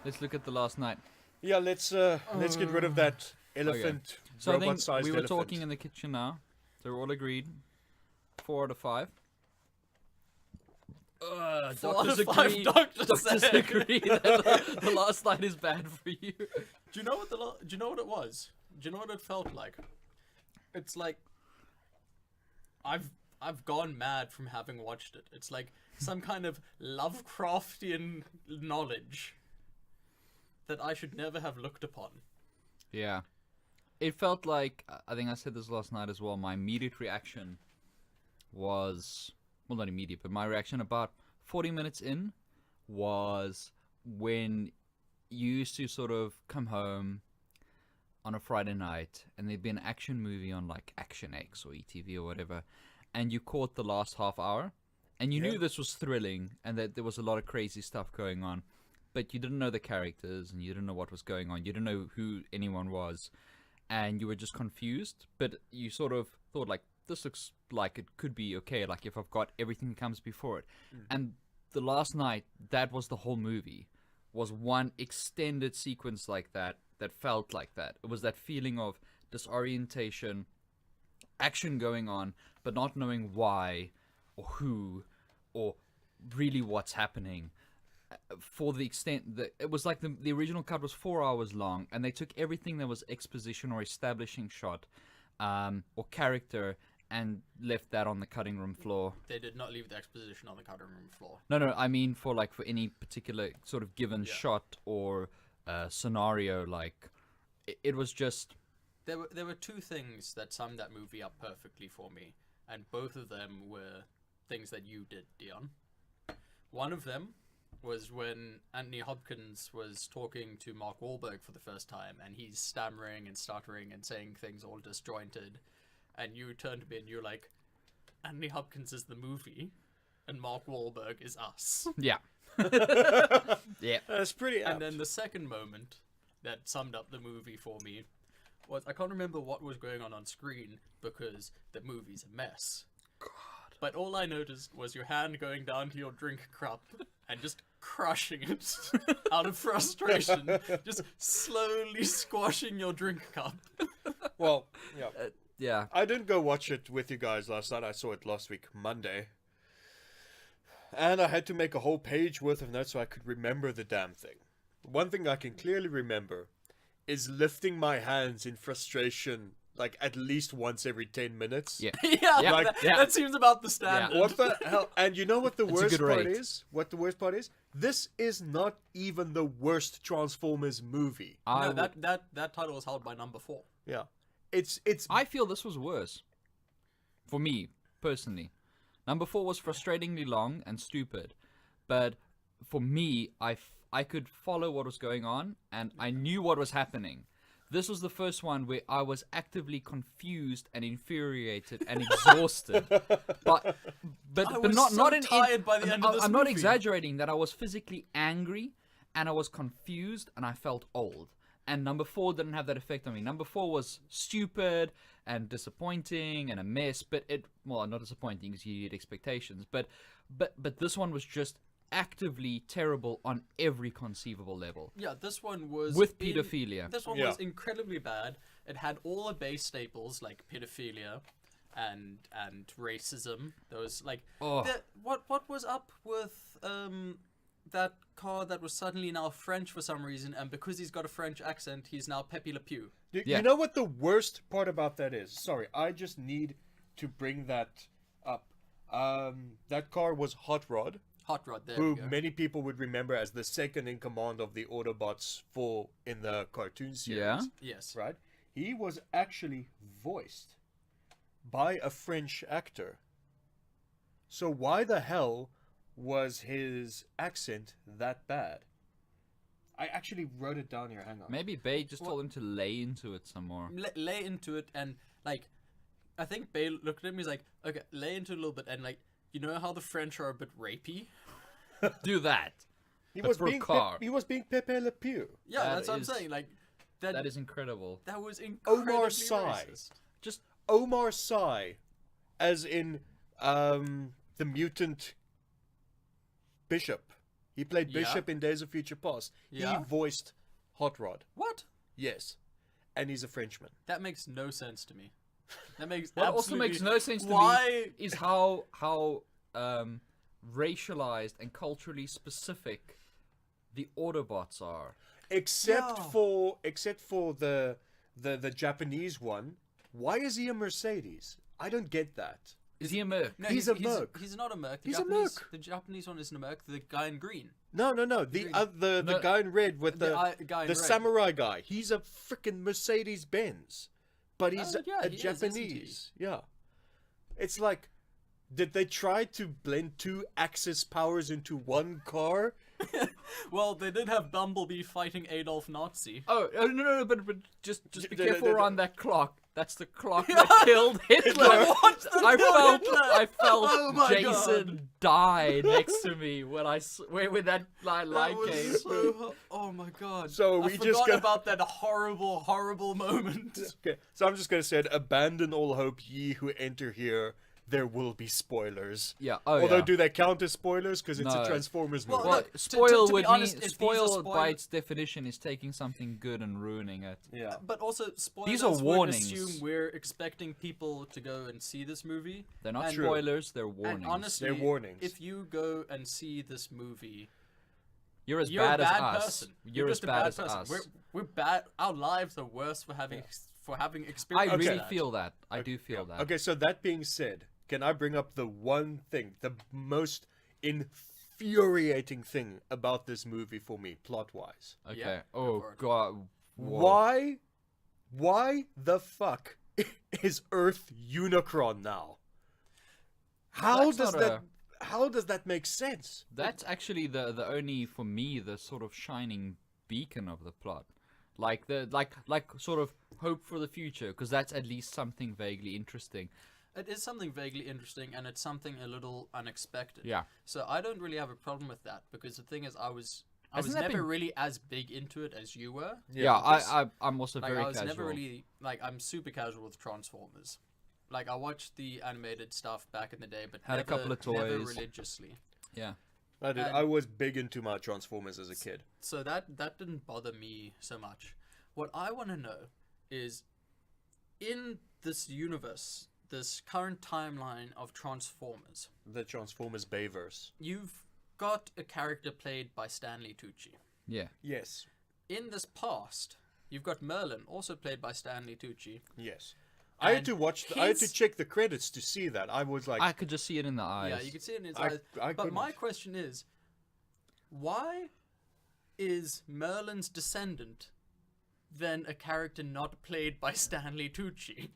let's look at The Last Night. Yeah, let's get rid of that elephant. So I think robot-sized we were elephant. talking in the kitchen now, so we're all agreed. 4 out of 5. 4 out of 5 doctors agree that the Last Night is bad for you. Do you know what Do you know what it was? Do you know what it felt like? It's like I've gone mad from having watched it. It's like some kind of Lovecraftian knowledge that I should never have looked upon. Yeah. It felt like, I think I said this last night as well, my immediate reaction was, well, not immediate, but my reaction about 40 minutes in was when you used to sort of come home on a Friday night and there'd be an action movie on like Action X or ETV or whatever, and you caught the last half hour and you knew this was thrilling and that there was a lot of crazy stuff going on, but you didn't know the characters and you didn't know what was going on. You didn't know who anyone was and you were just confused, but you sort of thought like, this looks like it could be okay, like if I've got everything that comes before it. And The Last Night, that was the whole movie, was one extended sequence like that felt like that. It was that feeling of disorientation, action going on, but not knowing why or who or really what's happening. For the extent that it was like the original cut was 4 hours long, and they took everything that was exposition or establishing shot or character and left that on the cutting room floor. They did not leave the exposition on the cutting room floor. No, I mean for any particular sort of given shot or scenario, like it was just. There were two things that summed that movie up perfectly for me, and both of them were things that you did, Dion. One of them was when Anthony Hopkins was talking to Mark Wahlberg for the first time, and he's stammering and stuttering and saying things all disjointed, and you turned to me and you're like, Anthony Hopkins is the movie, and Mark Wahlberg is us. Yeah. Yeah. That's pretty apt. And then the second moment that summed up the movie for me was, I can't remember what was going on screen because the movie's a mess. God. But all I noticed was your hand going down to your drink cup and just crushing it out of frustration. Just slowly squashing your drink cup. Well, yeah. Yeah. I didn't go watch it with you guys last night. I saw it last week, Monday. And I had to make a whole page worth of notes so I could remember the damn thing. One thing I can clearly remember is lifting my hands in frustration like at least once every 10 minutes. Yeah. That seems about the standard. What the hell? And you know what the That's a worst good part rate. is? What the worst part is? This is not even the worst Transformers movie. No, that title was held by number 4. Yeah. It's I feel this was worse. For me, personally. Number 4 was frustratingly long and stupid. But for me, I could follow what was going on, and I knew what was happening. This was the first one where I was actively confused and infuriated and exhausted. but not in tired by the end of this I'm not movie. exaggerating that I was physically angry and I was confused and I felt old. And number 4 didn't have that effect on me. Number 4 was stupid and disappointing and a mess, but not disappointing because you had expectations, but this one was just actively terrible on every conceivable level. Yeah, this one was with pedophilia. This one was incredibly bad. It had all the base staples like pedophilia and racism. There was like what was up with that car that was suddenly now French for some reason, and because he's got a French accent, he's now Pepe Le Pew. You know what the worst part about that is? Sorry, I just need to bring that up. That car was Hot Rod. Hot Rod, there who we go. Many people would remember as the second in command of the Autobots in the cartoon series. Yeah. Yes. Right? He was actually voiced by a French actor. So why the hell was his accent that bad? I actually wrote it down here. Hang on. Maybe Bay just told him to lay into it some more. Lay into it, and like, I think Bay looked at me. He's like, okay, lay into it a little bit, and like, you know how the French are a bit rapey? Do that. He But was for a being car. he was being Pepe Le Pew. Yeah, That that's what I'm is- saying. Like, That is incredible. that was incredibly Omar Sy. racist. Just Omar Sy, as in the mutant bishop. He played Yeah. Bishop in Days of Future Past. Yeah. He voiced Hot Rod. What? Yes. And he's a Frenchman. That makes no sense to me. That makes What also absolutely... makes no sense to Why? me is how racialized and culturally specific the Autobots are. Except Yeah. for the Japanese one. Why is he a Mercedes? I don't get that. Is he a merc? No, He's a merc. He's not a merc. The He's a Japanese, merc. The Japanese one isn't a merc. The guy in green. No. The No. guy in red with The the guy in the red. samurai guy. He's a freaking Mercedes Benz, but he's yeah, a he is, isn't he? Japanese. Yeah, it's like, did they try to blend two Axis powers into one car? Well, they did have Bumblebee fighting Adolf Nazi. Oh no! But just be No, careful no. around that clock. That's the clock that killed Hitler. What's the I killed Hitler? felt Oh my Jason die next to me when when that line That came. was so... Oh my god. So I we just forgot got- about that horrible, horrible moment. Okay, so I'm just gonna say it. Abandon all hope, ye who enter here. There will be spoilers. Yeah. Oh Although, yeah. do they count as spoilers? Because it's No. a Transformers Well, movie. Well, Look, to spoil be would honest, mean if these are spoil by spoil- its definition is taking something good and ruining it. Yeah. But also, spoilers These are would warnings. assume we're expecting people to go and see this movie. They're not And- spoilers. They're warnings. And honestly, They're warnings. if you go and see this movie, you're as you're bad a bad as us. person. You're as just a bad bad as person. us. We're bad. Our lives are worse for having I experienced really that. feel that. I do feel that. Okay, so that being said, can I bring up the one thing, the most infuriating thing about this movie for me, plot-wise? Okay. Yeah, go Oh for it. god. Whoa. Why the fuck is Earth Unicron now? How That's does not that? How does that make sense? That's actually the only for me the sort of shining beacon of the plot, like the like sort of hope for the future, because that's at least something vaguely interesting. It is something vaguely interesting, and it's something a little unexpected. Yeah. So I don't really have a problem with that, because the thing is, I was Hasn't that never been- really as big into it as you were. Yeah, because- I'm also Like very I was casual. never really like I'm super casual with Transformers. Like I watched the animated stuff back in the day, but Had a never, couple of never toys. religiously. Yeah. I did. and- I was big into my Transformers as a kid. So that didn't bother me so much. What I want to know is, in this universe, this current timeline of Transformers, The Transformers Bayverse. you've got a character played by Stanley Tucci. Yeah. Yes. In this past, you've got Merlin, also played by Stanley Tucci. Yes. I had And to watch. I had to his- check the credits to see that. I was like, I could just see it in the eyes. Yeah, you can see it in his I- eyes. I But my couldn't. question is, why is Merlin's descendant then a character not played by Stanley Tucci?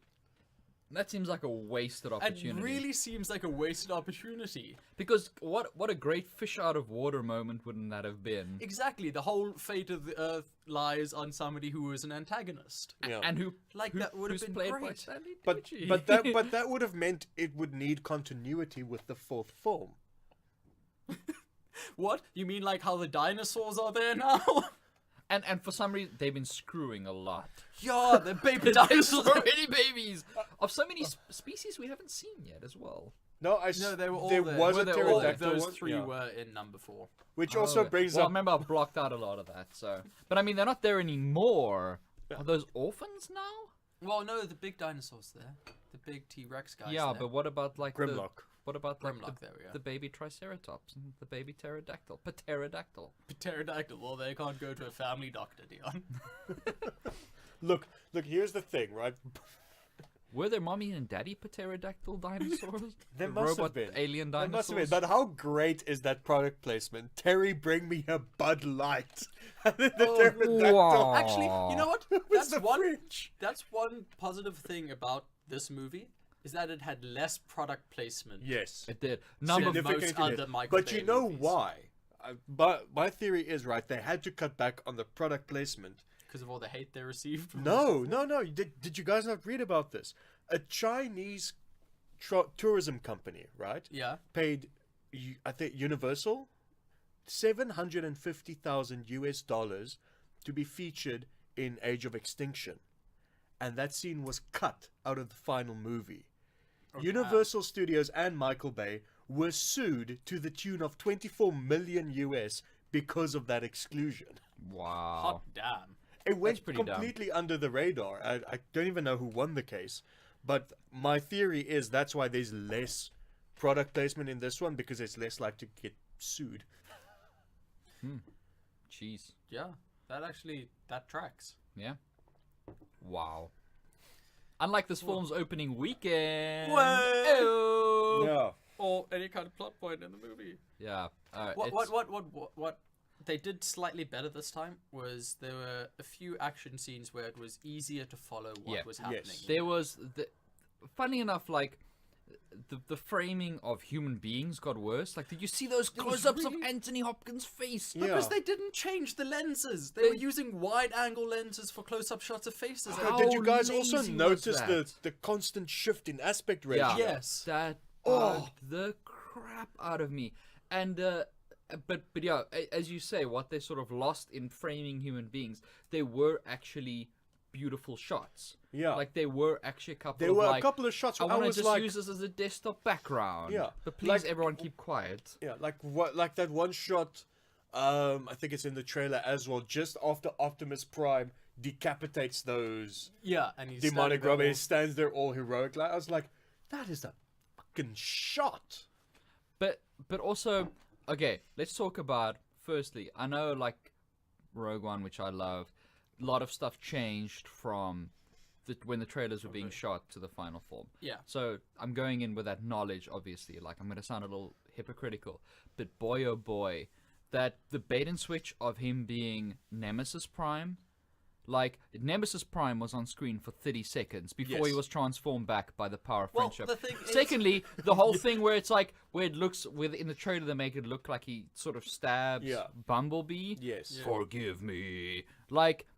That seems like a wasted It opportunity. really seems like a wasted opportunity. Because what a great fish out of water moment wouldn't that have been? Exactly, the whole fate of the Earth lies on somebody who is an antagonist. yeah. And who Like, that would have who's been played by great. Stanley But Tucci. that would have meant it would need continuity with the fourth film. What? You mean like how the dinosaurs are there now? and for some reason they've been screwing a lot. Yeah, the baby There's dinosaurs. so many babies of so many species we haven't seen yet as well. No, No, they were all there there. was Were a they all there? pterodactyl Those one, three yeah. were in number 4. Which also Oh, brings well, I up. remember I blocked out a lot of that. So, but I mean they're not there anymore. Are those orphans now? Well, no, the big dinosaurs there. The big T-Rex guys Yeah, there. but what about like Grimlock. What about like Grimlock, there we go. the baby Triceratops and the baby pterodactyl? Pterodactyl. Pterodactyl, well, they can't go to a family doctor, Dion. Look, here's the thing, right? Were there mommy and daddy pterodactyl dinosaurs? There The must have robot been. alien That dinosaurs. must have been. But how great is that product placement? Terry, bring me a Bud Light. And then the pterodactyl wow. Actually, you know what? with That's the one. fridge. That's one positive thing about this movie is that it had less product placement. Yes. It did. Number Significant. most Significantly. other Michael But Bay you know movies. why? But my theory is right. They had to cut back on the product placement. Because of all the hate they received. From No. Did you guys not read about this? A Chinese tourism company, right? Yeah. Paid, I think, Universal $750,000 to be featured in Age of Extinction, and that scene was cut out of the final movie. Universal Studios and Michael Bay were sued to the tune of $24 million because of that exclusion. Wow. Hot damn. It went pretty dumb. completely under the radar. I don't even know who won the case. But my theory is that's why there's less product placement in this one, because it's less likely to get sued. Jeez. Yeah, that tracks. Yeah. Wow. Unlike this film's opening weekend. Whoa. Ew. Yeah. Or any kind of plot point in the movie. Yeah. What they did slightly better this time was there were a few action scenes where it was easier to follow what Yeah. was happening. Yes. There was funny enough, like the framing of human beings got worse. Like, did you see those It was close-ups of really- Anthony Hopkins' face? Yeah. Because they didn't change the lenses. They were using wide-angle lenses for close-up shots of faces. How Did you guys also lazy was notice that? the constant shift in aspect ratio? Yeah. Yes. That Oh. bugged the crap out of me. And but yeah, as you say, what they sort of lost in framing human beings, they were actually beautiful shots. Yeah. Like, they were actually a couple There of were like, a couple of shots I where I want to was just like, use this as a desktop background. Yeah, But please, like- everyone, keep quiet. yeah, like that one shot. I think it's in the trailer as well. Just after Optimus Prime decapitates those Yeah, and he's demonic standing there robots, all- he stands there all heroic. Like, I was like, that is a fucking shot. But also, okay, let's talk about, firstly, I know, like, Rogue One, which I loved, a lot of stuff changed from when the trailers were being shot to the final form. Yeah. So I'm going in with that knowledge, obviously. Like, I'm going to sound a little hypocritical. But boy, oh boy, that the bait and switch of him being Nemesis Prime, like, Nemesis Prime was on screen for 30 seconds before he Yes. was transformed back by the power of Well, friendship. the thing is- Secondly, the whole thing where it's like, where it looks, in the trailer they make it look like he sort of stabs Yeah. Bumblebee. Yes. Yeah. Forgive me. Like,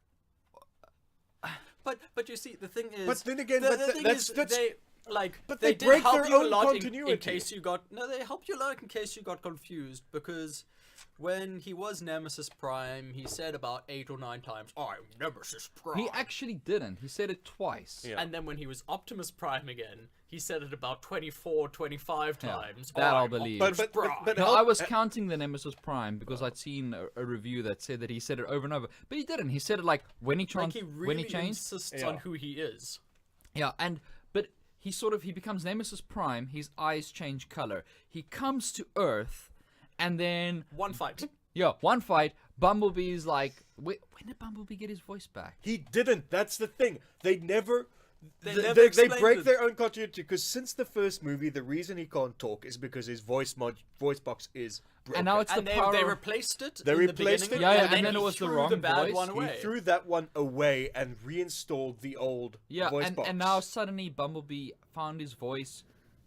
But you see, the thing is, But then again, the, but the th- thing that's- is, that's- they like, but they they did break help their you a own lot in continuity. case you got they helped you a lot in case you got confused, because when he was Nemesis Prime, he said about 8 or 9 times, "I'm Nemesis Prime." he actually didn't. He said it twice. Yeah. And then when he was Optimus Prime again, he said it about 24, 25 Yeah, times. that I'll "I'm believe. Optimus But- Prime." but- No, help- I was counting the Nemesis Prime because I'd seen a review that said that he said it over and over, but he didn't. He said it like when he like he really when he changed. insists Yeah. on who he is. Yeah, but he becomes Nemesis Prime. His eyes change color. He comes to Earth, and then One fight. one fight. Bumblebee's like, when did Bumblebee get his voice back? He didn't. That's the thing. They never. They They, never they explained break it. their own continuity, because since the first movie, the reason he can't talk is because his voice box is broken. And now it's And the they power. replaced it. They in replaced the it, beginning, Yeah, and and then he it was the threw wrong the bad voice. one He he away. threw that one away and reinstalled the old Yeah, voice box. and now suddenly Bumblebee found his voice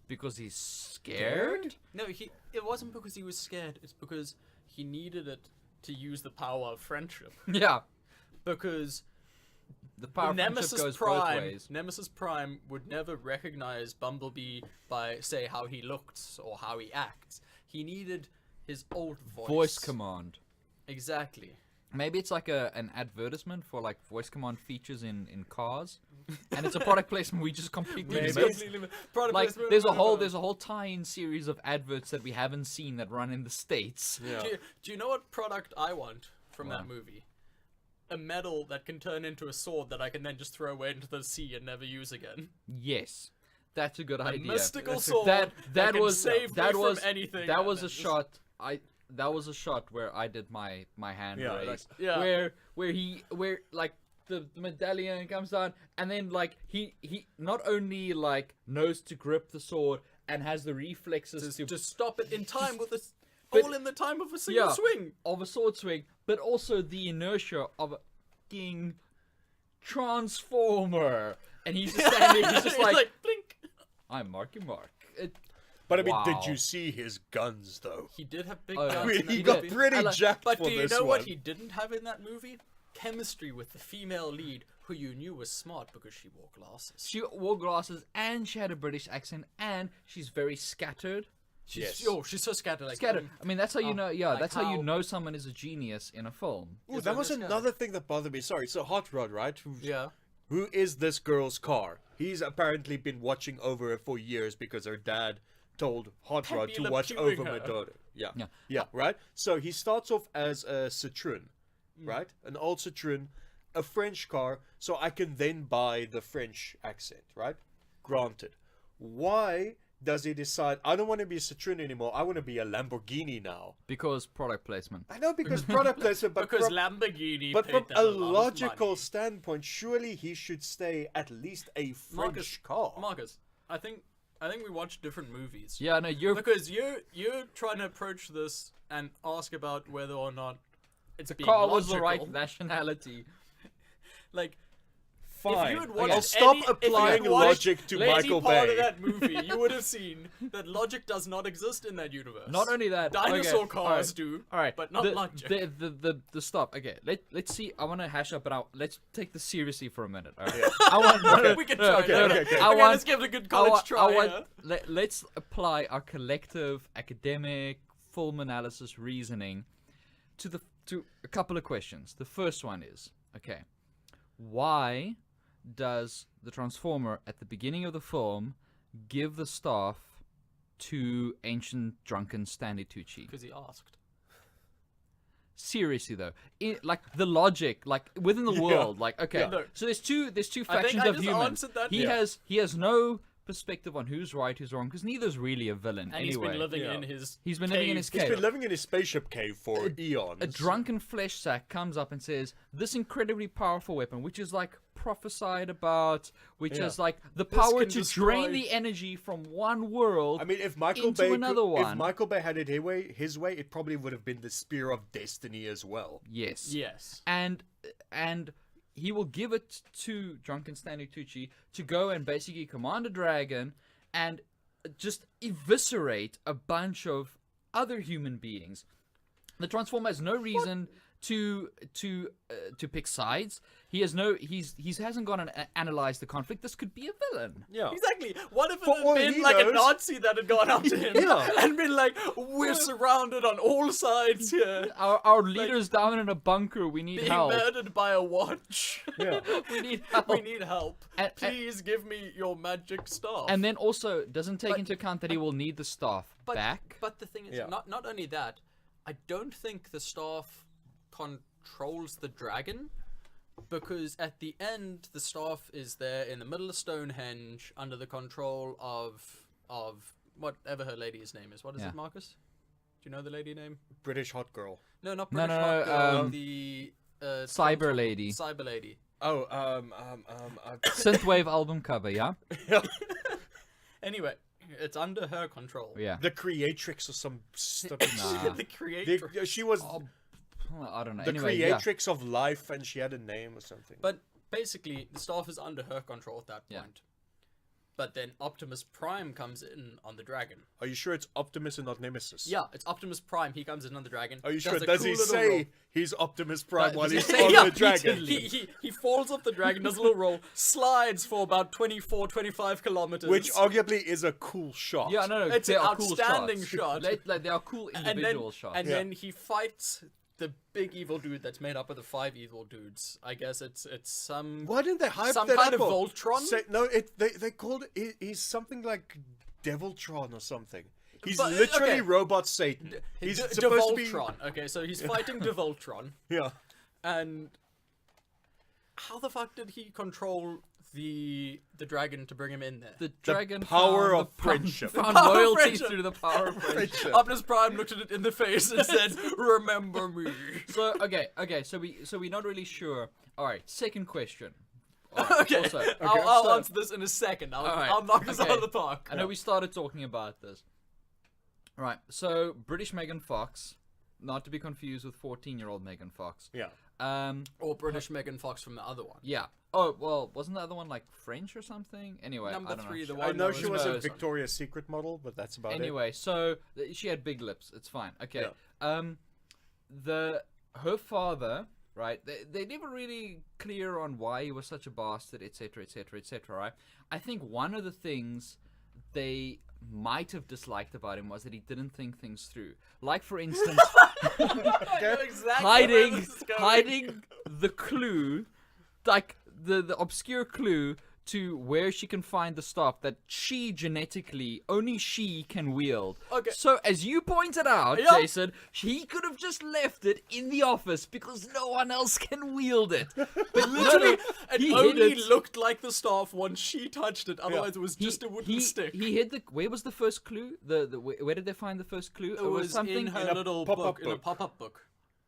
because he's scared. No, it wasn't because he was scared. It's because he needed it to use the power of friendship. Yeah, Because the power of friendship Nemesis goes both Prime, ways. Nemesis Prime would never recognize Bumblebee by, say, how he looks or how he acts. He needed his old voice. Voice command. Exactly. Maybe it's like an advertisement for like voice command features in cars, and it's a product placement we just completely Maybe. missed. Product Like placement, there's a whatever. whole tie-in series of adverts that we haven't seen that run in the States. Yeah. Do you know what product I want from What? that movie? A medal that can turn into a sword that I can then just throw away into the sea and never use again. Yes, that's a good A idea. mystical sword that can was save that me was from anything. that was a happens. shot. That was a shot where I did my hand Yeah, raise. like- Yeah. Where like the medallion comes down, and then like he not only like knows to grip the sword and has the reflexes to stop it in time with a But- all in the time of a single swing. of a sword swing, but also the inertia of a fucking transformer. And he's just standing, he's just He's like, blink. I'm Marky Mark. But I mean, Wow. did you see his guns though? He did have big Oh, yeah. guns. I mean, in that he got movie. pretty I like- jacked But for do you this know one. what he didn't have in that movie? Chemistry with the female lead, who you knew was smart because she wore glasses. She wore glasses and she had a British accent and she's very scattered. She's, Yes. she's so scattered. Like, Scattered. I mean, that's how you know. Yeah, like that's how you how- know someone is a genius in a film. Ooh, Is that what was this guy- another thing that bothered me. Sorry, so Hot Rod, right? Yeah. Who is this girl's car? He's apparently been watching over her for years because her dad told Hot Rod to Pepe Le watch Pewing over my her. daughter. Yeah. Yeah. Yeah, right? So he starts off as a Citroen, right? An old Citroen, a French car, so I can then buy the French accent, right? Granted. Why does he decide, I don't want to be a Citroen anymore, I want to be a Lamborghini now? Because product placement. I know, because product placement, but Because from, Lamborghini but paid from them a lot of logical money. standpoint, surely he should stay at least a French Marcus, car. Marcus, I think we watched different movies. Yeah, no, you're Because you're trying to approach this and ask about whether or not it's being car was logical. the right nationality. Like, Fine. if you had watched I'll stop any, applying if you had watched logic to any Michael part Bay. of that movie, you would have seen that logic does not exist in that universe. Not only that, Dinosaur okay, cars do, all right, but not logic. The stop. Okay, let's see. I want to hash up, but let's take this seriously for a minute. All right? Yeah. I want. We can try. okay, that. okay. I Okay, want- let's give it a good college try. yeah. Let's apply our collective academic film analysis reasoning to a couple of questions. The first one is, okay, why does the Transformer at the beginning of the film give the staff to ancient drunken Stanley Tucci? Because he asked. Seriously though, like the logic, like within the Yeah. world, like okay, Yeah. No. so there's two I think factions I of just humans. answered that. He Yeah. has no perspective on who's right, who's wrong, because neither's really a villain And he's anyway. been living Yeah. in his. He's been living in cave. his He's cave. been living in his spaceship cave for eons. A drunken flesh sack comes up and says, "This incredibly powerful weapon, which is like prophesied about, which Yeah. has like the This power can to destroy- drain the energy from one world." I mean, if Michael into Bay another if one. Michael Bay had it his way, it probably would have been the Spear of Destiny as well. yes, Yes. and he will give it to drunken Stanley Tucci to go and basically command a dragon and just eviscerate a bunch of other human beings. The Transformer has no reason to pick sides. He hasn't gone and analyzed the conflict. This could be a villain. Yeah. Exactly. What if it For all had been he like a knows- Nazi that had gone up to him Yeah. and been like, "We're surrounded on all sides here, Our leader's down in a bunker. We need being help. murdered by a watch. Yeah. We need help. We need help. And- Please give me your magic staff." And then also doesn't take But- into account that he will need the staff back. But the thing is, Yeah. not only that, I don't think the staff controls the dragon, because at the end the staff is there in the middle of Stonehenge under the control of whatever her lady's name is. What is Yeah. it, Marcus? Do you know the lady name? British hot girl. No, not No, British no, Hot Girl, um, the Cyber lady. Cyber lady. Oh, Synthwave album cover, yeah? Anyway, it's under her control. Yeah. the creatrix or some stuff. Nah. The creator. She was I don't know. the Anyway, yeah. creatrix of life, and she had a name or something. But basically, the staff is under her control at that Yeah. point. But then Optimus Prime comes in on the dragon. Are you sure it's Optimus and not Nemesis? Yeah, it's Optimus Prime. He comes in on the dragon. Are you sure? a Does cool he little say roll. he's Optimus Prime while does he's he say- on Yeah, the dragon? He falls off the dragon, does a little roll, slides for about 24, 25 kilometers. Which arguably is a cool shot. Yeah, no, It's they an are cool outstanding shots. shot. They are cool and individual then, shots. And Yeah. then he fights the big evil dude that's made up of the 5 evil dudes. I guess it's some Why didn't they hype some that kind up? of Voltron. No, they called it. He's something like Deviltron or something. He's But, literally okay. Robot Satan. He's supposed to be. Devoltron. Okay, so he's fighting Devoltron. Yeah. And how the fuck did he control the dragon to bring him in there? The dragon power found of the friendship. found Power of loyalty friendship. through the power of friendship. Optimus Prime looked at it in the face and said, "Remember me." So okay, so we're not really sure. All right, second question. All right, Okay, also, I'll so- answer this in a second. Alright, I'll knock this okay. out of the park. I know we started talking about this. Right, so British Megan Fox, not to be confused with 14-year-old Megan Fox. Yeah. Or British Megan Fox from the other one. Yeah. Oh well, wasn't the other one like French or something? Anyway, Number I don't 3, know. the I one know that she was a knows. Victoria's Secret model, but that's about it. Anyway, so she had big lips. It's fine. Okay. Yeah. Her father, right? They never really clear on why he was such a bastard, etc., etc., etc. Right? I think one of the things they might have disliked about him was that he didn't think things through. Like for instance, I know exactly where this is going. hiding the clue, like the obscure clue to where she can find the staff that she genetically only she can wield. Okay. So as you pointed out, Yeah. Jason, he could have just left it in the office because no one else can wield it. But Literally, he it hid only it. looked like the staff once she touched it. Otherwise, it was just a wooden stick. He hid the. Where was the first clue? Where did they find the first clue? It was something. in her in a little pop-up book, in a book. pop-up book.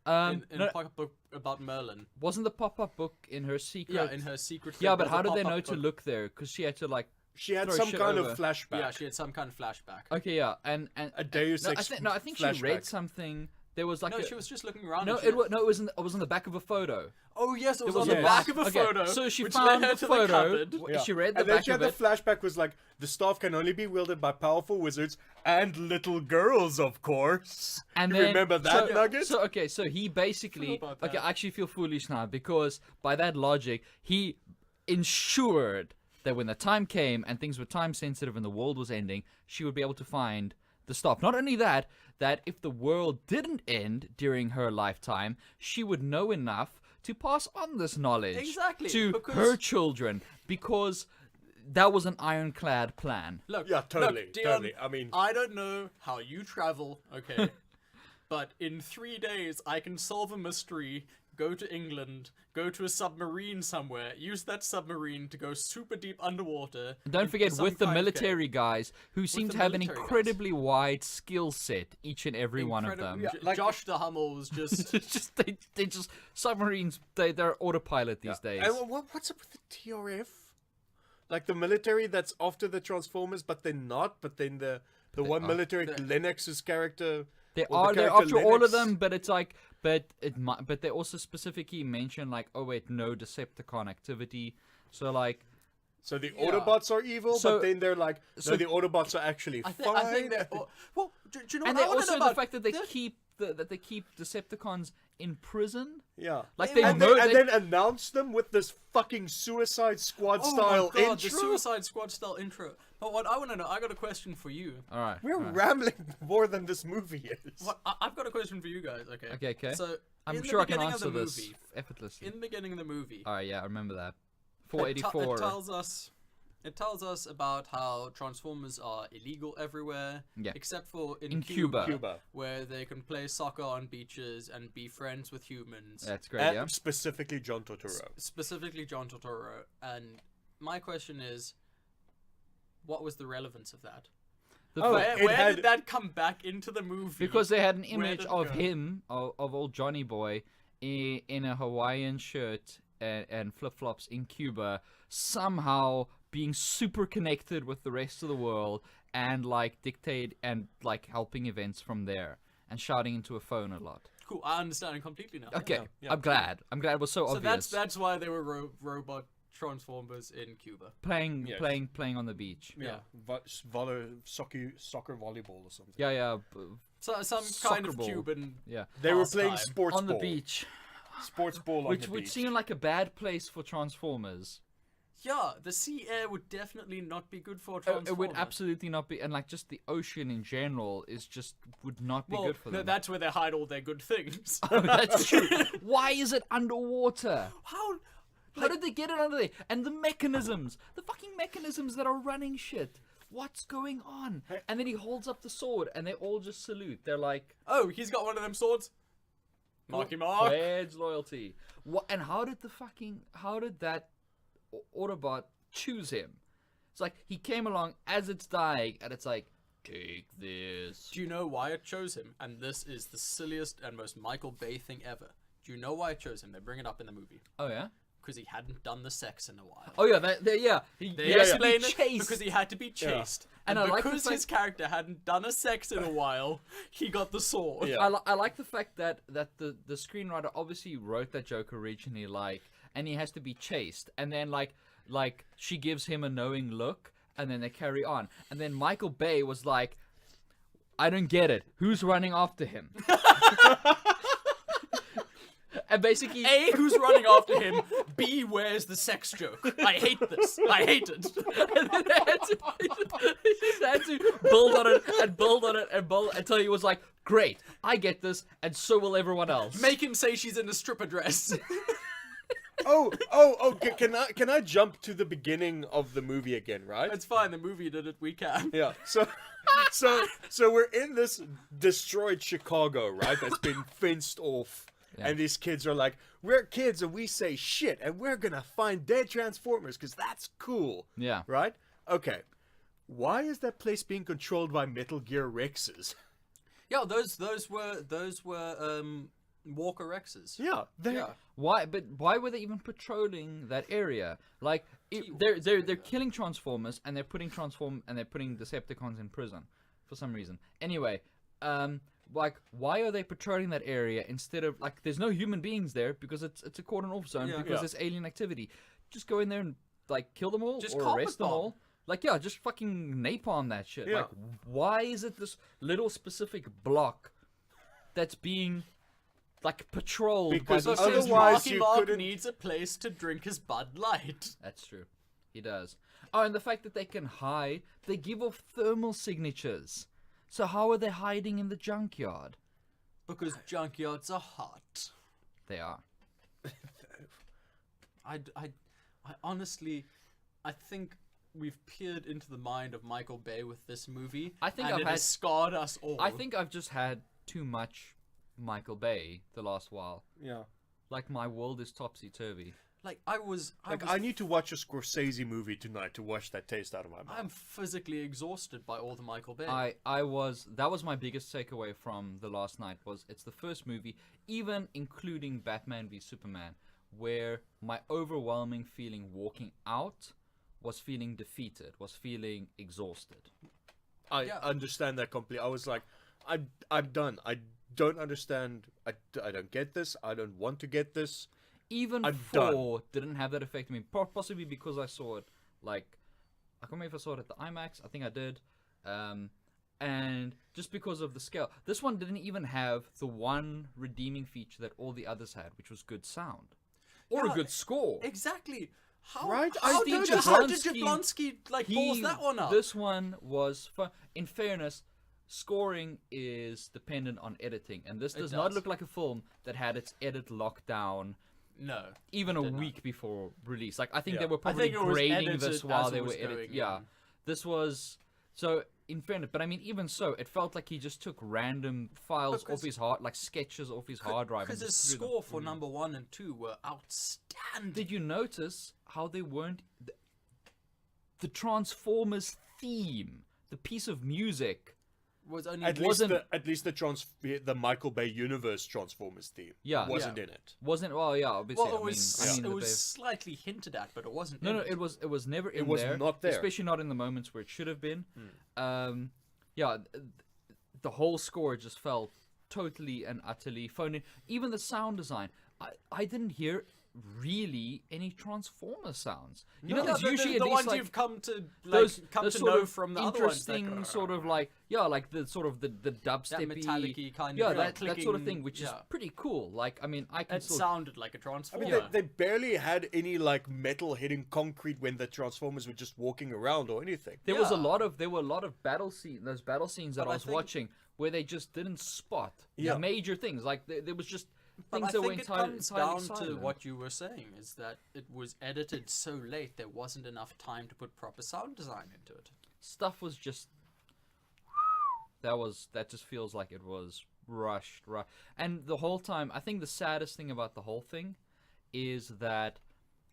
In no, a pop-up book about Merlin. wasn't the pop-up book in her secret? Yeah, in her secret. Yeah, thing, but there's how a did they pop-up know to book. look there? Because she had to like. She had throw some shit kind over. of flashback. Yeah, she had some kind of flashback. Okay, yeah, and A Deus no, Ex I think she flashback. read something. There was like No, a, she was just looking around. no, and she- it was on the back of a photo. Oh yes, it was There on was the a back box. of a Okay, photo. so she which found led her the to photo. cupboard. She read the and then back she had of the it. flashback was like, the staff can only be wielded by powerful wizards and little girls, of course. And You then, remember that so, nugget? So he basically. Forgot about Okay, that. I actually feel foolish now because by that logic, he ensured that when the time came and things were time sensitive and the world was ending, she would be able to find the staff. Not only that, that if the world didn't end during her lifetime, she would know enough to pass on this knowledge Exactly, to because- her children because that was an ironclad plan. Look, Yeah, totally, look, Dion, totally. I mean- I don't know how you travel, okay, but in 3 days I can solve a mystery, go to England, go to a submarine somewhere, use that submarine to go super deep underwater. And don't into forget, some with the kind of military guys who seem the to have an military guys. incredibly wide skill set, each and every one of incredible- them. Yeah, like- Josh the Hummel was just It's just they just submarines. They're autopilot these days. And what's up with the TRF? Like the military that's after the Transformers, but they're not. But then the one are. military, Lennox's character. They or the are. They're character after all of Lennox. them, but it's like, but they also specifically mention like, oh wait, no Decepticon activity. So like, So the Yeah. Autobots are evil, So- but then they're like, no, so- the Autobots are actually I fine. think they're well. Do you know and what they I wanna also know the about fact that they the- keep that they keep Decepticons in prison. Yeah. Like They they, and, mur- then, and they- then announce them with this fucking Suicide Squad Oh style my god, intro. the Suicide Squad style intro. But what I want to know, I got a question for you. all right. We're all right. rambling more than this movie is. What I've got a question for you guys. Okay. Okay. So I'm in sure the I can beginning answer of the this movie, effortlessly. in the beginning of the movie, All right. Yeah, I remember that. it 484. It tells us about how Transformers are illegal everywhere, Yeah. except for In in Cuba. Cuba. where they can play soccer on beaches and be friends with humans. That's great. And Yeah. specifically John Turturro. Specifically John Turturro. And my question is, what was the relevance of that? The Oh, fa- it Where had- did that come back into the movie? because they had an Where image did it of go? him, of old Johnny Boy, in a Hawaiian shirt and flip flops in Cuba, somehow being super connected with the rest of the world and like dictate and like helping events from there and shouting into a phone a lot. Cool, I understand it completely now. Okay, yeah. I'm glad. It was so So obvious. that's why they were robot Transformers in Cuba. playing Yes. playing on the beach. Yeah. Soccer volleyball or something. Yeah. So some Soccer kind of ball. Cuban. Yeah. They were Pastime. playing sports On the ball. beach, Sports ball on which the would beach. seem like a bad place for Transformers. Yeah, the sea air would definitely not be good for It Transformers. would absolutely not be, and like just the ocean in general is just would not be well, good for no, them. that's where they hide all their good things. Oh, that's true. Why is it underwater? How? How did they get it under there? And the mechanisms, the fucking mechanisms that are running shit. What's going on? And then he holds up the sword, and they all just salute. They're like, Oh, he's got one of them swords. Marky Mark. pledge loyalty. What? And how did that Autobot choose him? It's like he came along as it's dying, and it's like, take this. Do you know why it chose him? And this is the silliest and most Michael Bay thing ever. Do you know why it chose him? They bring it up in the movie. Oh yeah. Because he hadn't done the sex in a while. Oh yeah. Yeah. They has to explain be it chased. because he had to be chased. And And, I like the because fact- his character hadn't done a sex in a while, he got the sword. Yeah. I like the fact that the screenwriter obviously wrote that joke originally, like, and he has to be chased, and then like she gives him a knowing look, and then they carry on, and then Michael Bay was like, I don't get it. Who's running after him? And basically, A, who's running after him? B, where's the sex joke? I hate this. I hate it. and then they just had to build on it and build on it and build until he was like, great, I get this, and so will everyone else. Make him say she's in a stripper dress. Can I jump to the beginning of the movie again, right? It's fine. The movie did it. We can. Yeah. So we're in this destroyed Chicago, right? That's been fenced off. Yeah. And these kids are like, we're kids and we say shit and we're gonna find dead Transformers because that's cool. Yeah. Right? Okay. Why is that place being controlled by Metal Gear Rexes? Yeah, those were Walker Rexes. Yeah. Yeah. Why? But why were they even patrolling that area? Like they're killing Transformers and they're putting Decepticons in prison for some reason. Anyway, like why are they patrolling that area instead of like there's no human beings there because it's a cordon off zone because Yeah. there's alien activity. Just go in there and like kill them all Just or carpet arrest them bomb. all. Like yeah, just fucking napalm that shit. Yeah. Like why is it this little specific block that's being like patrolled Because by these Because otherwise Marky you Mark couldn't- needs a place to drink his Bud Light. That's true. He does. Oh, and the fact that they can hide, they give off thermal signatures. So how are they hiding in the junkyard? Because junkyards are hot. They are. I honestly, I think we've peered into the mind of Michael Bay with this movie. I think and I've it had- has scarred us all. I think I've just had too much Michael Bay the last while. Yeah. Like my world is topsy-turvy. like I was I need to watch a Scorsese movie tonight to wash that taste out of my mouth. I'm physically exhausted by all the Michael Bay. That was my biggest takeaway from the last night was it's the first movie, even including Batman v Superman, where my overwhelming feeling walking out was feeling defeated, was feeling exhausted. I Yeah. understand that completely. I was like, I'm done. I don't understand. I don't get this. I don't want to get this. Even I'm 4 didn't have that effect on me, possibly because I saw it, like, I can't remember if I saw it at the IMAX, I think I did, and just because of the scale. This one didn't even have the one redeeming feature that all the others had, which was good sound. Or Yeah, a good score. Exactly. How, Right? How, Steve did, how did Jablonski- Jablonski like balls that one up? This one was fun. In fairness, scoring is dependent on editing, and this It does not does. look like a film that had its edit locked down No. even a did not. week before release. Like I think Yeah. they were I probably think it was grading edited this while as they it were was editing. going Yeah, in. this was so. In fairness, but I mean, even so, it felt like he just took random files Because- off his hard, like sketches off his hard drive. Because and his just threw them. score for number 1 and 2 were outstanding. Did you notice how they weren't the Transformers theme, the piece of music? was only At least wasn't- the Michael Bay universe Transformers theme Yeah. wasn't Yeah. in it. Wasn't well, yeah, obviously. well, it I was mean, I mean, it the was Bay- slightly hinted at, but it wasn't. No, in no, it was never in was there. not there. Especially not in the moments where it should have been. Yeah, the whole score just felt totally and utterly phony. Even the sound design, I didn't hear really any Transformer sounds. You know, Yeah, there's usually the at least ones like you've come to those come to sort know of from the other ones. interesting sort of like like the sort of the that dubstepy metallic-y kind yeah of that sort of clicking, thing, which is yeah. pretty cool. Like I mean, I can It still sounded like a I Transformer. mean, they barely had any like metal hitting concrete when the Transformers were just walking around or anything. There were a Yeah. lot of battle scenes that But I I was think- watching where they just didn't spot Yeah. major things. Like there was just But things I that were think it entirely, comes entirely down silent. to what you were saying, is that it was edited so late there wasn't enough time to put proper sound design into it. Stuff was just that just feels like it was rushed. And the whole time, I think the saddest thing about the whole thing is that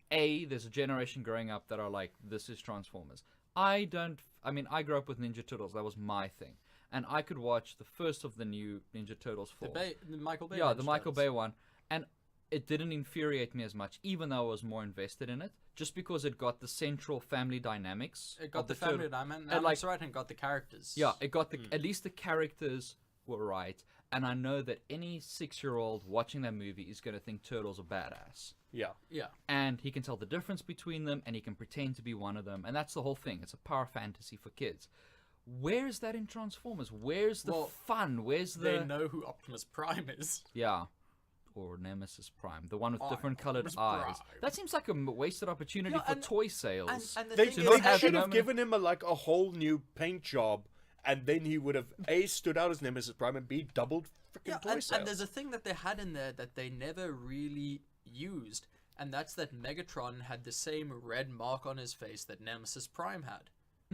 there's a generation growing up that are like, this is Transformers. I grew up with Ninja Turtles. That was my thing. And I could watch the first of the new Ninja Turtles films. The Michael Bay. Yeah, the Ninja Michael Turtles. Bay one. And it didn't infuriate me as much, even though I was more invested in it, just because it got the central family dynamics. It got of the turtle- family dynamics and, like- right, and got the characters. Yeah, it got at least the characters were right. And I know that any 6-year-old watching that movie is going to think Turtles are badass. Yeah. Yeah. And he can tell the difference between them, and he can pretend to be one of them. And that's the whole thing. It's a power fantasy for kids. Where's that in Transformers? Where's the Well, fun? Where's They the... know who Optimus Prime is. Yeah. Or Nemesis Prime. The one with Oh, different colored Optimus eyes. Prime. That seems like a wasted opportunity Yeah, for and- toy sales. And the They, thing to is, not they have should the have moment- given him a whole new paint job, and then he would have stood out as Nemesis Prime and doubled freaking yeah, toy sales. and there's a thing that they had in there that they never really used. and that's that Megatron had the same red mark on his face that Nemesis Prime had.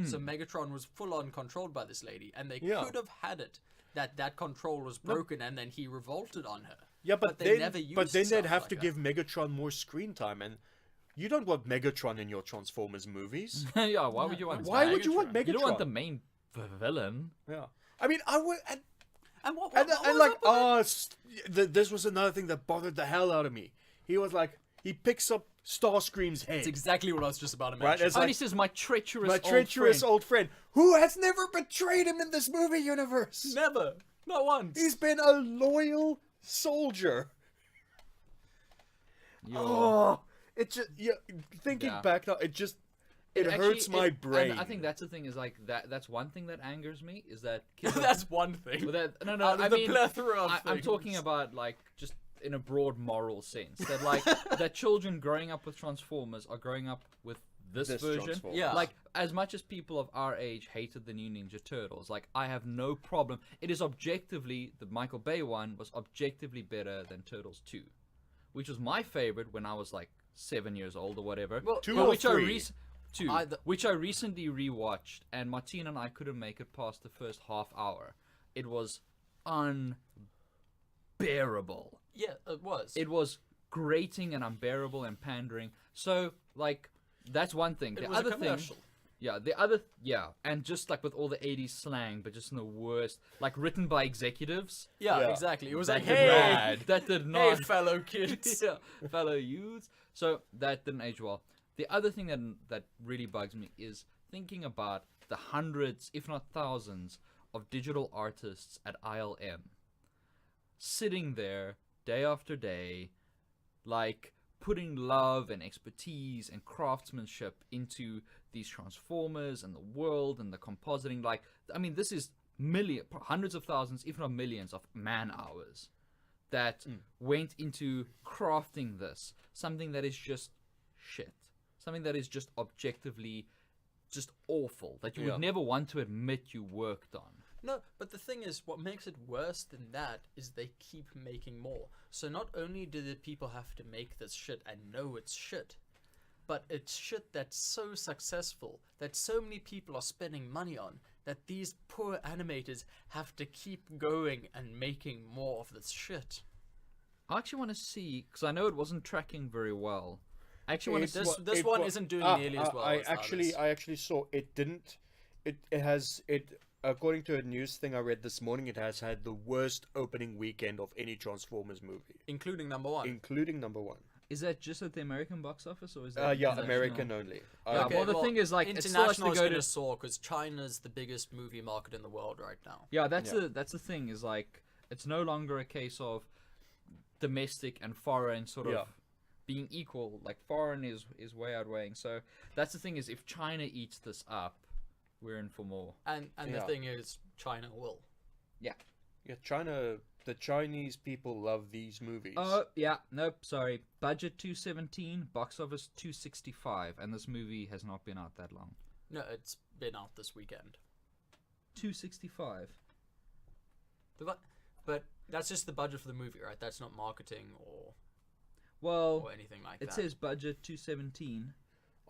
So Megatron was full on controlled by this lady, and they could have had it that control was broken, and then he revolted on her. Yeah, but they never used then they'd stuff have like to that. give Megatron more screen time, and you don't want Megatron in your Transformers movies. Yeah, why would you want? Why would you want Megatron? You don't want the main villain. Yeah, I mean, I would. And what And was like, up with it? this was another thing that bothered the hell out of me. He was like, he picks up Starscream's head. It's exactly what I was just about to Right, mention. it's And like, he says, "My treacherous, old friend, who has never betrayed him in this movie universe. Never, not once. He's been a loyal soldier. Oh, it just thinking Yeah. back now, it Actually, hurts my brain. And I think that's the thing is like that's one thing that angers me is that kids. That's one thing. Well, no, Out of I the mean, plethora of I'm talking things. about like just in a broad moral sense that like that children growing up with Transformers are growing up with this version. Transformers. Yeah. Like as much as people of our age hated the new Ninja Turtles, like I have no problem. It is objectively the Michael Bay one was objectively better than Turtles 2, which was my favorite when I was like 7 years old or whatever. Well, Two But or which three? Two, which I recently rewatched, and Martina and I couldn't make it past the first half hour. It was unbearable. Yeah, it was. It was grating and unbearable and pandering. So, like, that's one thing. It The was other a commercial. and just like with all the 80s slang, but just in the worst, like written by executives. Yeah, Yeah. exactly. It was That like, did hey, not, that did hey, not, fellow kids. yeah, fellow youths. So that didn't age well. The other thing that really bugs me is thinking about the hundreds, if not thousands, of digital artists at ILM sitting there day after day, like putting love and expertise and craftsmanship into these Transformers and the world and the compositing. Like, I mean, this is hundreds of thousands, if not millions, of man hours that went into crafting this, something that is just shit, something that is just objectively just awful, that you would never want to admit you worked on. No, but the thing is, what makes it worse than that is they keep making more. So not only do the people have to make this shit and know it's shit, but it's shit that's so successful that so many people are spending money on that these poor animators have to keep going and making more of this shit. I actually want to see, because I know it wasn't tracking very well. I actually want to This see. this one isn't doing nearly as well as the others. I actually saw it didn't. It has it. According to a news thing I read this morning, it has had the worst opening weekend of any Transformers movie, Including number one. including number one. Is that just at the American box office, or is that Yeah, international? American only. Yeah, well, the thing is, like, it still has to international is go going to- to soar because China's the biggest movie market in the world right now. Yeah, that's the thing is like it's no longer a case of domestic and foreign sort of being equal. Like foreign is way outweighing. So that's the thing is if China eats this up, we're in for more. And the thing is, China will. Yeah. Yeah, China. The Chinese people love these movies. Oh yeah, nope, sorry. Budget 217, box office 265, and this movie has not been out that long. No, it's been out this weekend. 265. But that's just the budget for the movie, right? That's not marketing or Well, anything like it that. says budget 217.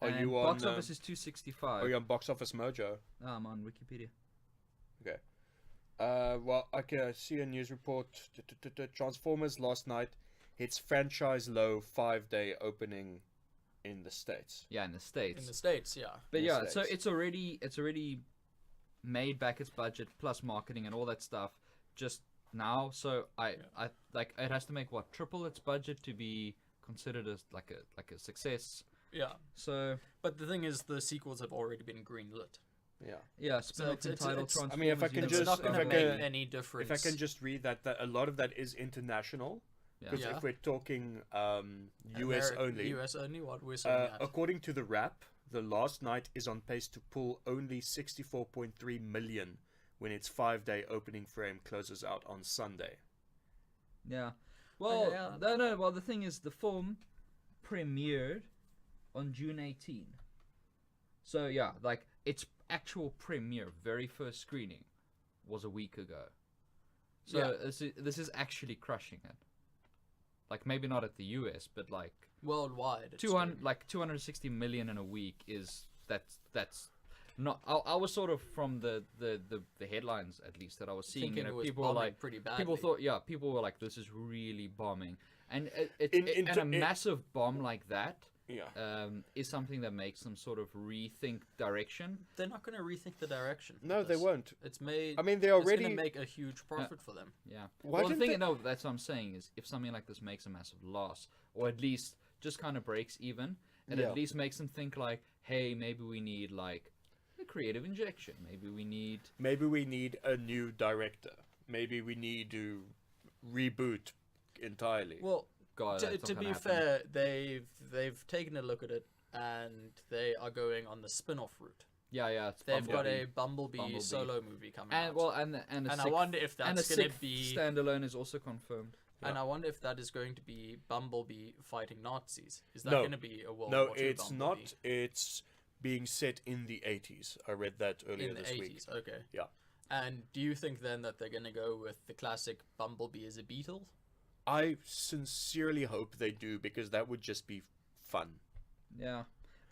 Are and you on? box office is 265. Are you on Box Office Mojo? I'm on Wikipedia. Okay. Well, I see a news report. Transformers last night hits franchise low 5-day opening in the States. Yeah, in the States. In the States, yeah. But in the yeah, so States. it's already made back its budget plus marketing and all that stuff just now. So I like it has to make what triple its budget to be considered as like a success. Yeah. So But the thing is, the sequels have already been greenlit. Yeah. yeah, spin-off it's- entitled it's- Transformers. I mean, if I can It's just- not if going I to can- make any difference. If I can just read that a lot of that is international. Yeah. Because Yeah. if we're talking US only, US only, what we're saying at. according to the Wrap, the last night is on pace to pull only 64.3 million when its 5-day opening frame closes out on Sunday. Yeah. Well, yeah. no. Well, the thing is, the film premiered on June 18. So yeah, like its actual premiere, very first screening, was a week ago. So Yeah. this is actually crushing it. Like maybe not at the US, but like Worldwide, it's 200 doing- like 260 million in a week is that's not. I was sort of from the headlines at least that I was seeing. thinking You know, it was people were bombing like pretty badly. people were like, this is really bombing, and In and a massive bomb like that. Yeah. Is something that makes them sort of rethink direction. They're not going to rethink the direction. No, of they this. won't. It's made. I mean, they It's already. going to make a huge profit for them. Yeah. Why well, the didn't thing, they- no, that's what I'm saying is if something like this makes a massive loss, or at least just kind of breaks even, it Yeah. at least makes them think like, hey, maybe we need like a creative injection. Maybe we need a new director. Maybe we need to reboot entirely. Well, God. to, that's not to gonna be happen. fair, they've taken a look at it and they are going on the spin-off route. Yeah, it's They've got Bumblebee. a Bumblebee, Bumblebee. solo movie coming and out. well, and a and I sixth, wonder if and a that's going to sixth be. standalone is also confirmed. And I wonder if that is going to be Bumblebee fighting Nazis. Is that No. going to be a World No, War II it's Bumblebee? not. It's being set in the 80s. I read that earlier In the this 80s, week. okay. Yeah. And do you think then that they're going to go with the classic Bumblebee as a beetle? I sincerely hope they do because that would just be fun. Yeah,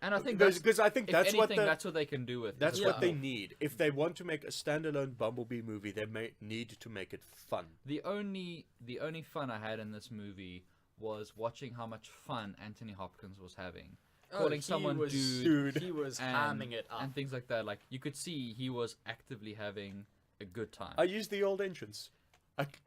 and I think Because I think if that's anything, what that's what they can do with. that's it. what they need. If they want to make a standalone Bumblebee movie, they may need to make it fun. The only fun I had in this movie was watching how much fun Anthony Hopkins was having, calling he someone was, dude, He was and, hamming it up. and things like that. Like you could see he was actively having a good time. I used the old entrance.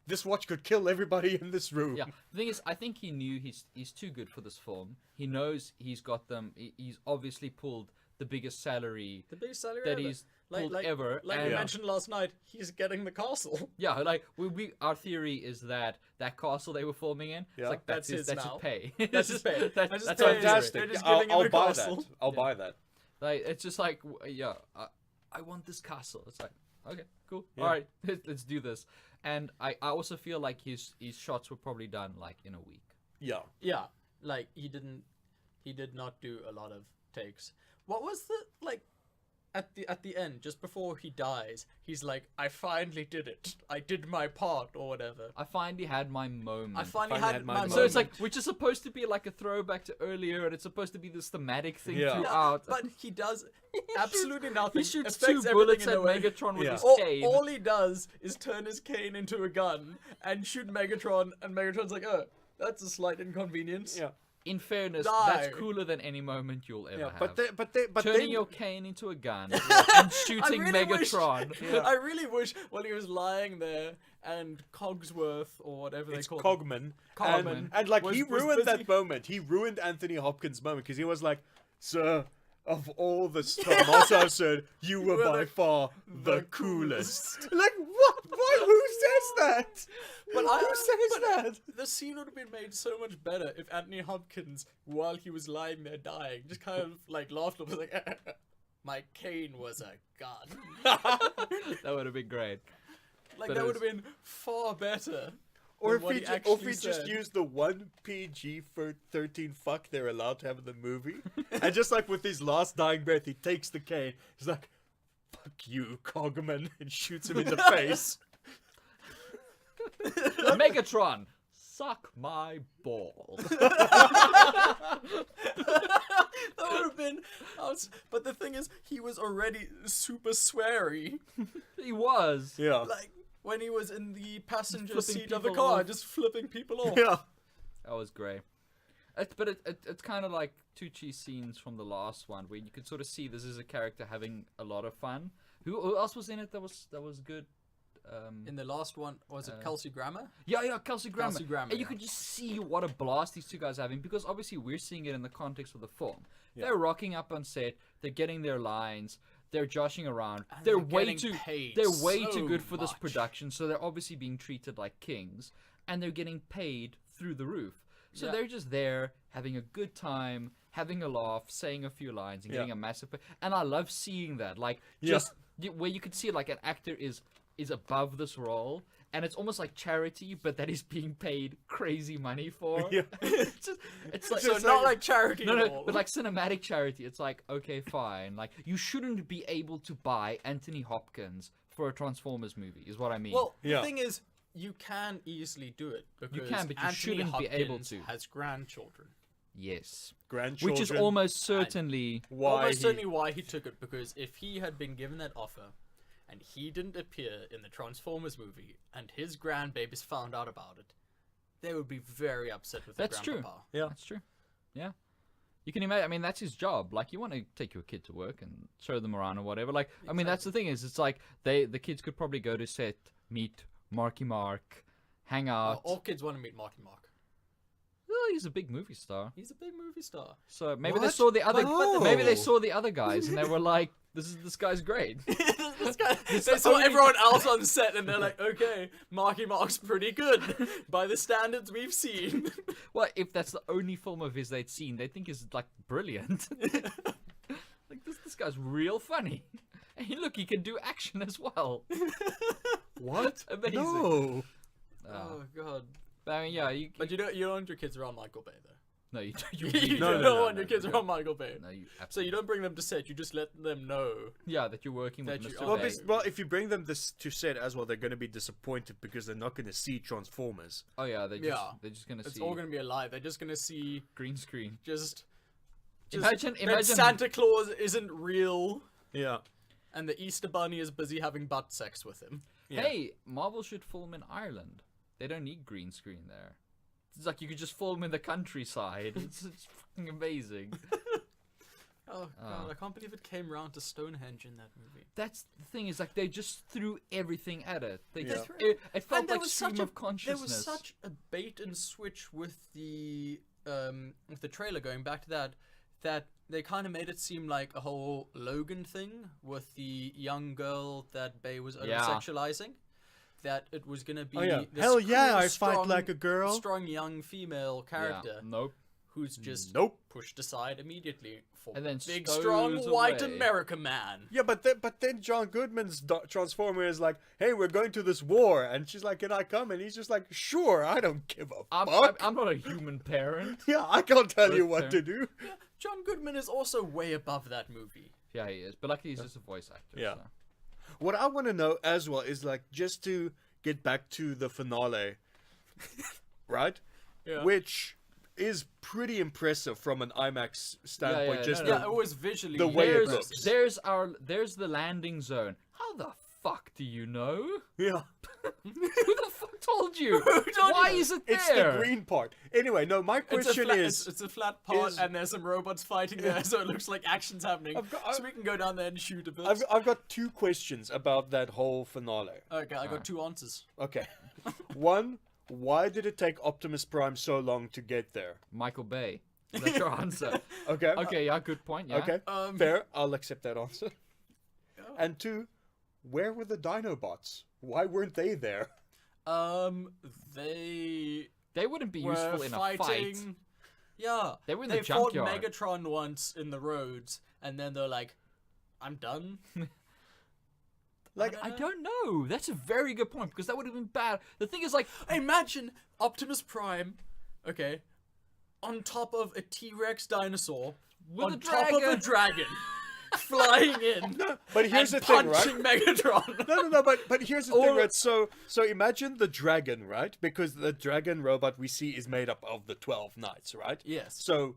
This watch could kill everybody in this room. Yeah, the thing is, I think he knew he's too good for this film. He knows he's got them. He's obviously pulled the biggest salary The biggest salary that ever. he's pulled like ever. Like and we mentioned last night, he's getting the castle. yeah, like our theory is that castle they were filming in, Yeah. it's like That's his that's now. his pay. That's his pay. That's That's his that's pay. our theory. Fantastic. They're just I'll, giving him I'll a buy castle. that. I'll buy that. Like it's just like I want this castle. It's like okay, cool. Yeah. All right, let's do this. And I also feel like his shots were probably done like in a week. Yeah. Yeah, like he did not do a lot of takes. What was the like at the end, just before he dies, he's like, I finally did it. I did my part or whatever. I finally had my moment. I finally Finally had had my my moment. moment. So it's like, which is supposed to be like a throwback to earlier, and it's supposed to be this thematic thing Yeah. throughout. but he does absolutely nothing. He shoots affects two everything bullets in at a way. Megatron with Yeah. his All, cane. all he does is turn his cane into a gun and shoot Megatron, and Megatron's like, oh, that's a slight inconvenience. Yeah. In fairness, Die. that's cooler than any moment you'll ever Yeah. have. But Turning then your cane into a gun and shooting really wish- Megatron. I really wish while he was lying there and Cogsworth or whatever it's they call him. Cogman. Cogman. And like Was- he was ruined busy. that moment. He ruined Anthony Hopkins' moment because he was like, "Sir, of all the Tomato I've said, you were were by the- far the the coolest." Like what? Why? Who says that? But Who says that? The scene would have been made so much better if Anthony Hopkins, while he was lying there dying, just kind of like laughed and was like, "My cane was a gun." That would have been great. Like But that it would have been far better. Or than if what we, he or if actually we just said. use the one PG for 13 fuck they're allowed to have in the movie, and just like with his last dying breath, he takes the cane. He's like, "Fuck you, Cogman," and shoots him in the face. Megatron, suck my balls. That would have been. But the thing is, he was already super sweary. He was. Yeah. Like when he was in the passenger Flipping seat of the people car, off. just flipping people off. Yeah. That was great. But it's kind of like two cheese scenes from the last one where you could sort of see this is a character having a lot of fun. Who else was in it that was good? In the last one, was it Kelsey Grammer? Yeah, Kelsey Grammer. Kelsey Grammer, And you yeah. could just see what a blast these two guys are having because obviously we're seeing it in the context of the film. They're rocking up on set. They're getting their lines. They're joshing around. And They're they're way getting too. paid They're way so too good for this much. production. So they're obviously being treated like kings, and they're getting paid through the roof. So Yeah. they're just there having a good time, having a laugh, saying a few lines, and getting a massive. And I love seeing that. Like just where you could see like an actor is above this role. And it's almost like charity, but that is being paid crazy money for. Yeah. it's like So just not like- like charity. no, at all. but like cinematic charity. It's like okay, fine. Like you shouldn't be able to buy Anthony Hopkins for a Transformers movie, is what I mean. Well, Yeah. the thing is, you can easily do it because can, but you Anthony shouldn't be able Hopkins to. has grandchildren. Yes. grandchildren. Which is almost certainly why Almost he- certainly why he took it, because if he had been given that offer and he didn't appear in the Transformers movie and his grandbabies found out about it, they would be very upset with their That's true. grandpapa. Yeah. That's true. Yeah. You can imagine. I mean, that's his job. Like, you want to take your kid to work and show them around or whatever. Like, I mean, that's the thing is, it's like the kids could probably go to set, meet Marky Mark, hang out. All kids want to meet Marky Mark. Well, he's a big movie star. He's a big movie star. So maybe they What? saw the other. Oh. Maybe they saw the other guys and they were like, "This guy's great." This guy, they saw everyone else on set and they're like, okay, Marky Mark's pretty good by the standards we've seen. Well, if that's the only film of his they'd seen, they think is like brilliant. Like this guy's real funny. And look, he can do action as well. What? Amazing. No. Oh god. I mean, yeah, But you don't want your kids around Michael Bay though. no, you You really No, don't no, want no, your kids no. around Michael Bay. No, you So you don't bring them to set, you just let them know. yeah, that you're working with That you Mr. are- Well, Bay. well, if you bring them this to set as well, they're going to be disappointed because they're not going to see Transformers. Oh yeah, they're just gonna It's see all gonna be a lie. They're just gonna see green screen. just Imagine that Santa Claus isn't real Yeah. and the Easter Bunny is busy having butt sex with him. Yeah. Hey, Marvel should film in Ireland. They don't need green screen there. It's like you could just film in the countryside. It's fucking amazing. Oh god, I can't believe it came round to Stonehenge in that movie. That's the thing is like they just threw everything at it. They Yeah. just, it felt And there like was stream such of consciousness. There was such a bait and switch with the trailer, going back to that they kind of made it seem like a whole Logan thing with the young girl that Bay was Yeah. over-sexualizing. That it was gonna be Oh, yeah. this Hell yeah, cool, I fight strong- like a girl. strong young female character Yeah, nope. who's just Nope. pushed aside immediately for And then big, stows strong white away. America man. Yeah, but then John Goodman's Transformer is like, "Hey, we're going to this war," and she's like, "Can I come?" And he's just like, "Sure, I don't give a fuck." I'm not a human parent. Yeah, I can't tell you Both what to do. Yeah, John Goodman is also way above that movie. Yeah, he is. But luckily he's just a voice actor. Yeah. So. What I want to know as well is like just to get back to the finale, right? Yeah. Which is pretty impressive from an IMAX standpoint. yeah, just no, Yeah, the- it was visually the way it impressive. looks. There's the landing zone. How the fuck do you know? yeah, Who the fuck told you? told Why you? is it it's there? the green part. Anyway, no, my It's a, question flat, is, it's a flat part, is- and there's some robots fighting there, so it looks like action's happening. I've so we can go down there and shoot a bit. I've got two questions about that whole finale. Okay, I got two answers. Okay, one, why did it take Optimus Prime so long to get there? Michael Bay. Is that your answer? Okay, Okay, yeah, good point. Yeah. okay, Um, fair. I'll accept that answer. Yeah. And two, where were the Dinobots? Why weren't they there? They They wouldn't be were useful in a fighting. fight. Yeah, They were in the they fought junkyard. Megatron once in the roads, and then they're like, "I'm done." Like, I don't know. That's a very good point because that would have been bad. The thing is, like, Imagine Optimus Prime, okay, on top of a T-Rex dinosaur, With on a top of a dragon. dragon, flying in, but here's and the thing, right? punching Megatron. No, but here's the thing, Or- right? So imagine the dragon, right? Because the dragon robot we see is made up of the 12 knights, right? Yes. So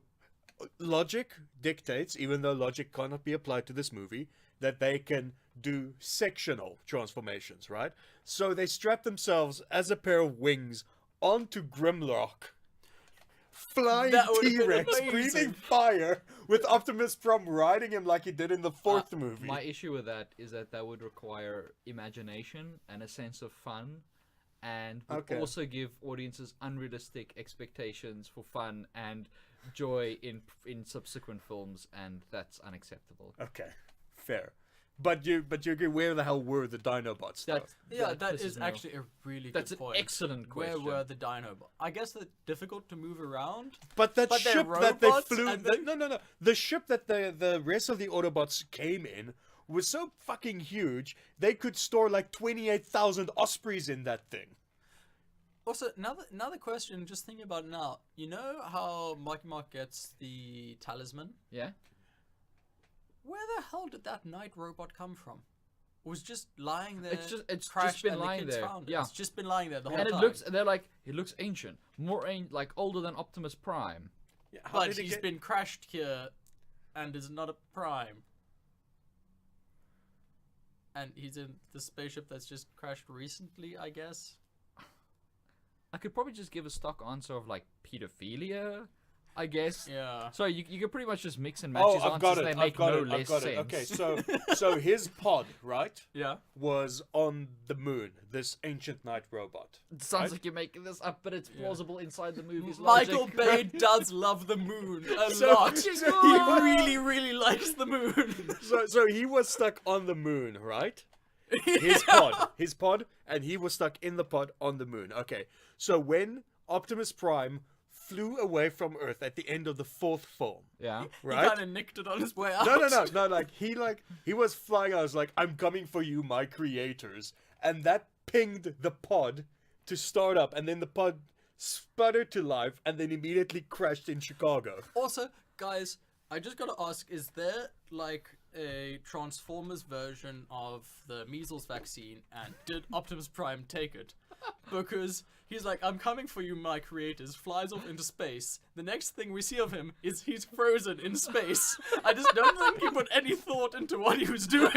logic dictates, even though logic cannot be applied to this movie, that they can do sectional transformations, right? So they strap themselves as a pair of wings onto Grimlock, flying That would've been T-Rex, amazing. breathing fire, with Optimus Prime riding him like he did in the fourth movie. my issue with that is that would require imagination and a sense of fun, and would Okay. also give audiences unrealistic expectations for fun and joy in subsequent films, and that's unacceptable. Okay, fair. But you agree, where the hell were the Dinobots? Though? Yeah, that pisses is me off. actually a really That's good an point. excellent question. Where were the Dinobots? I guess they're difficult to move around. But that But they're ship that they robots flew, and they- no. The ship that the rest of the Autobots came in was so fucking huge, they could store like 28,000 Ospreys in that thing. Also, another question, just thinking about it now. You know how Marky Mark gets the talisman? Yeah. Where the hell did that night robot come from? It was just lying there. It's just crashed been and the lying kids there. found it. Yeah. It's just been lying there the whole And time. they're like, it looks ancient, like older than Optimus Prime. How But did he he's get- been crashed here and is not a prime. And he's in the spaceship that's just crashed recently, I guess. I could probably just give a stock answer of like pedophilia, I guess. Yeah. So you could pretty much just mix and match Oh, his I've answers. got it. They I've make got no it. I've less got sense. it. Okay, so his pod, right, Yeah. was on the moon. This ancient night robot. It sounds Right? like you're making this up, but it's plausible inside the movie's Michael logic. Bay does love the moon a So- lot. so He really, really likes the moon. So he was stuck on the moon, right? His pod, and he was stuck in the pod on the moon. Okay, so when Optimus Prime flew away from Earth at the end of the 4th film, Yeah. He right? kind of nicked it on his way out. No, like he was flying. I was like, I'm coming for you, my creators, and that pinged the pod to start up, and then the pod sputtered to life, and then immediately crashed in Chicago. Also, guys, I just gotta ask, is there, like, a Transformers version of the measles vaccine, and did Optimus Prime take it? Because he's like, I'm coming for you, my creators, flies off into space. The next thing we see of him is he's frozen in space. I just don't think he put any thought into what he was doing.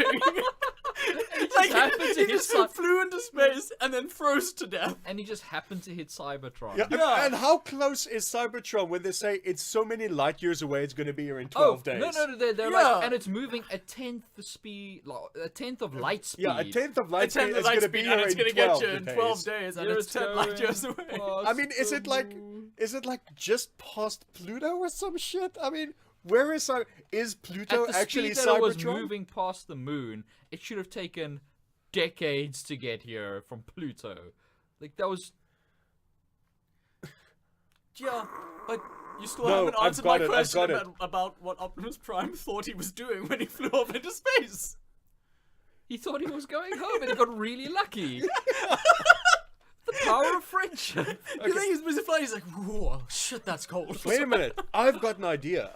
happened to he hit just some- flew into space and then froze to death. And he just happened to hit Cybertron. Yeah, and how close is Cybertron when they say it's so many light years away? It's going to be here in Oh 12 days. no! They're Yeah. like, and it's moving a tenth the speed, like, a tenth of light speed. Yeah, a tenth of light It's 10 speed light is going to speed, be and here it's in gonna 12 get you in days. 12 days, and it's 10 light years away. I mean, is it like just past Pluto or some shit? I mean, where is Pluto At the actually speed that it was Cybertron? moving past the moon, it should have taken decades to get here from Pluto. Like that was. Yeah, but you still No, haven't I've answered got my it, I've question got it. about what Optimus Prime thought he was doing when he flew off into space. He thought he was going home, and he got really lucky. The power of friendship. You think he's busy flying? He's like, whoa, shit, that's cold. Wait a minute. I've got an idea.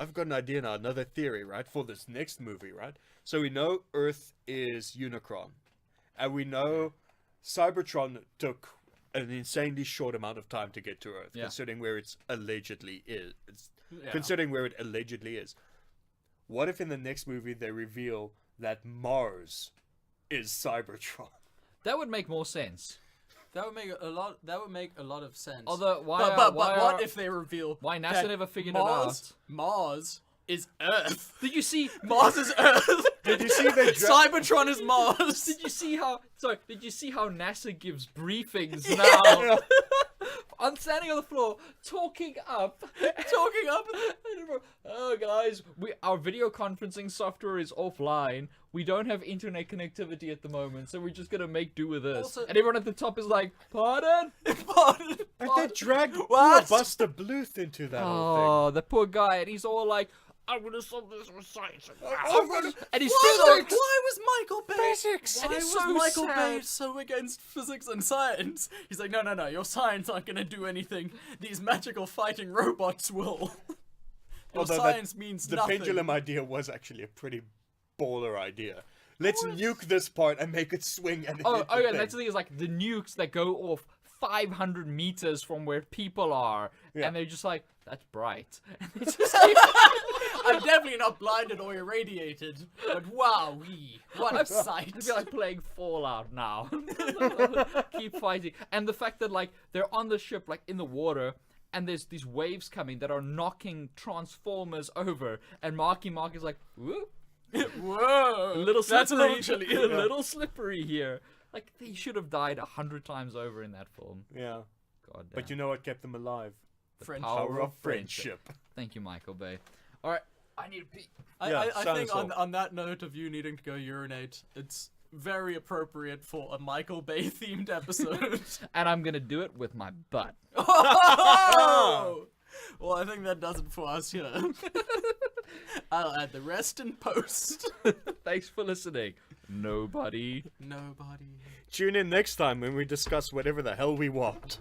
Now. Another theory, right? For this next movie, right? So we know Earth is Unicron. And we know Cybertron took an insanely short amount of time to get to Earth, Yeah. considering where it allegedly is. Yeah. Considering where it allegedly is. What if in the next movie they reveal that Mars is Cybertron? That would make more sense. That would make a lot. That would make a lot of sense. Although, but what if they reveal? why NASA that never figured Mars, it out? Mars is Earth. Did you see? Mars is Earth. Did you see they Cybertron is Mars. Did you see how? Sorry. Did you see how NASA gives briefings now? I'm standing on the floor, talking up. Oh, guys, our video conferencing software is offline. We don't have internet connectivity at the moment, so we're just gonna make do with this. Also- And everyone at the top is like, "Pardon?" Pardon? And they dragged poor What? Buster Bluth into that whole Oh, the poor guy, and he's all like, "I'm gonna solve this with science." thing. And he's Why, so why was Michael Bay? Physics. Why And it's was so Michael Bay sad. so against physics and science? He's like, no, your science aren't gonna do anything. These magical fighting robots will. Your Although science means the nothing. pendulum idea was actually a pretty baller idea. Let's nuke this part and make it swing and Oh, hit oh the yeah, thing. that's the thing, is like the nukes that go off 500 meters from where people are, Yeah. and they're just like, "That's bright." And they just keep, I'm definitely not blinded or irradiated, but wow, what a sight! I feel like playing Fallout now. Keep fighting, and the fact that like they're on the ship, like in the water, and there's these waves coming that are knocking Transformers over, and Marky Mark is like, "Whoop." Whoa, A little that's a slippery, little chilly. a little slippery here. Like they should have died 100 times over in that film. Yeah. God damn. But you know what kept them alive? Friendship. Power of friendship. Thank you, Michael Bay. All right, I need to pee. Yeah, I sound think so. on that note of you needing to go urinate, it's very appropriate for a Michael Bay themed episode. And I'm gonna do it with my butt. Oh! Well, I think that does it for us here. I'll add the rest in post. Thanks for listening. Nobody. Nobody. Tune in next time when we discuss whatever the hell we want.